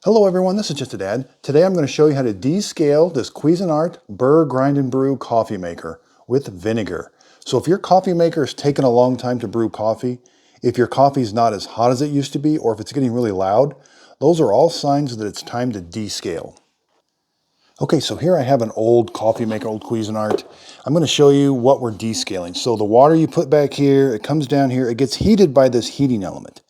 Hello everyone, this is Just a Dad. Today I'm going to show you how to descale this Cuisinart Burr Grind and Brew coffee maker with vinegar. So if your coffee maker is taking a long time to brew coffee, if your coffee is not as hot as it used to be, or if it's getting really loud, those are all signs that it's time to descale. Okay, so here I have an old coffee maker, old Cuisinart. I'm going to show you what we're descaling. So the water you put back here, it comes down here, it gets heated by this heating element.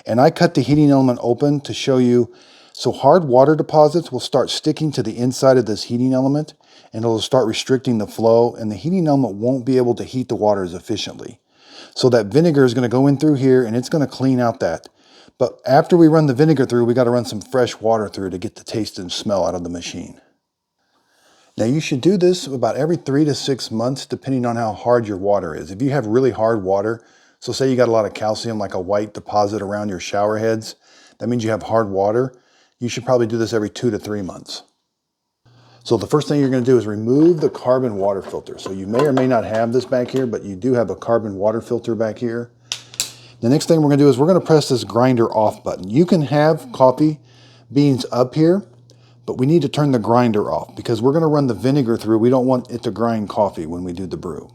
And I cut the heating element open to show you, so hard water deposits will start sticking to the inside of this heating element, and it'll start restricting the flow, and the heating element won't be able to heat the water as efficiently. So that vinegar is going to go in through here, and it's going to clean out that. But after we run the vinegar through, we got to run some fresh water through to get the taste and smell out of the machine. Now you should do this about every 3 to 6 months, depending on how hard your water is. If you have really hard water, so say you got a lot of calcium, like a white deposit around your shower heads, that means you have hard water. You should probably do this every 2 to 3 months. So the first thing you're going to do is remove the carbon water filter. So you may or may not have this back here, but you do have a carbon water filter back here. The next thing we're going to do is we're going to press this grinder off button. You can have coffee beans up here, but we need to turn the grinder off because we're going to run the vinegar through. We don't want it to grind coffee when we do the brew.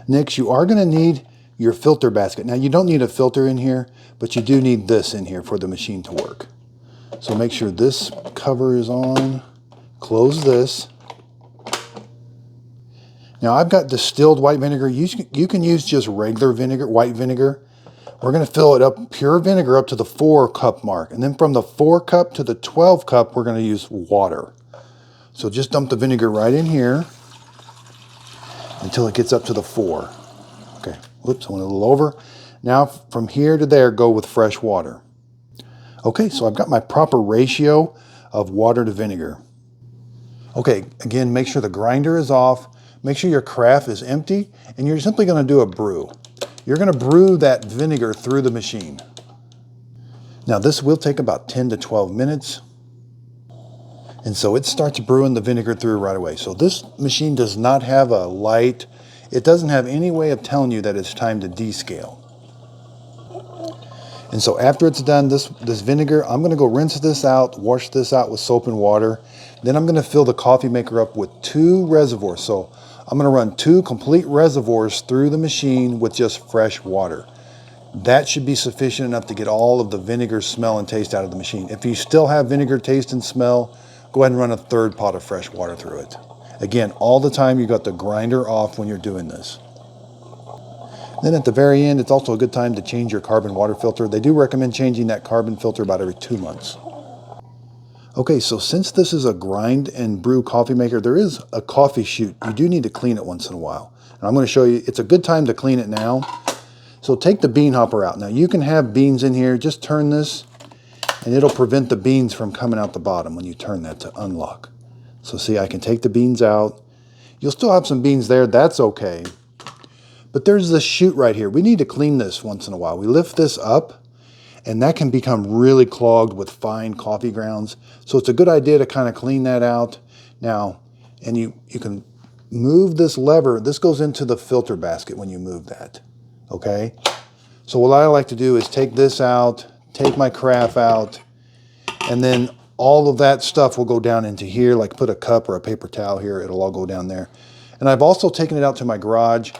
Next, you are going to need your filter basket. Now, you don't need a filter in here, but you do need this in here for the machine to work. So make sure this cover is on. Close this. Now, I've got distilled white vinegar. You can use just regular vinegar, white vinegar. We're going to fill it up, pure vinegar, up to the 4-cup mark. And then from the 4-cup to the 12-cup, we're going to use water. So just dump the vinegar right in here until it gets up to the 4. Okay, whoops, I went a little over. Now from here to there, go with fresh water. Okay, so I've got my proper ratio of water to vinegar. Okay, again, make sure the grinder is off. Make sure your carafe is empty, and you're simply going to do a brew. You're going to brew that vinegar through the machine. Now this will take about 10 to 12 minutes. And so it starts brewing the vinegar through right away. So this machine does not have a light. It doesn't have any way of telling you that it's time to descale. And so after it's done, this vinegar, I'm going to go rinse this out, wash this out with soap and water. Then I'm going to fill the coffee maker up with 2 reservoirs. So I'm going to run 2 complete reservoirs through the machine with just fresh water. That should be sufficient enough to get all of the vinegar smell and taste out of the machine. If you still have vinegar taste and smell, go ahead and run a 3rd pot of fresh water through it. Again, all the time you got the grinder off when you're doing this. Then at the very end, it's also a good time to change your carbon water filter. They do recommend changing that carbon filter about every 2 months. Okay, so since this is a grind and brew coffee maker, there is a coffee chute. You do need to clean it once in a while. And I'm going to show you, it's a good time to clean it now. So take the bean hopper out. Now you can have beans in here. Just turn this and it'll prevent the beans from coming out the bottom when you turn that to unlock. So see, I can take the beans out. You'll still have some beans there. That's okay. But there's this chute right here. We need to clean this once in a while. We lift this up, and that can become really clogged with fine coffee grounds. So it's a good idea to kind of clean that out. Now, and you can move this lever. This goes into the filter basket when you move that, okay? So what I like to do is take this out, take my carafe out, and then all of that stuff will go down into here, like put a cup or a paper towel here. It'll all go down there. And I've also taken it out to my garage,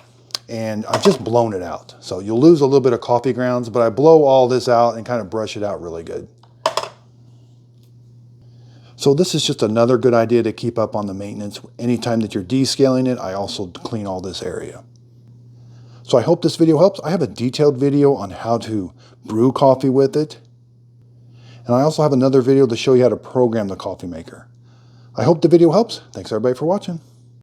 and I've just blown it out. So you'll lose a little bit of coffee grounds, but I blow all this out and kind of brush it out really good. So this is just another good idea to keep up on the maintenance. Anytime that you're descaling it, I also clean all this area. So I hope this video helps. I have a detailed video on how to brew coffee with it. And I also have another video to show you how to program the coffee maker. I hope the video helps. Thanks everybody for watching.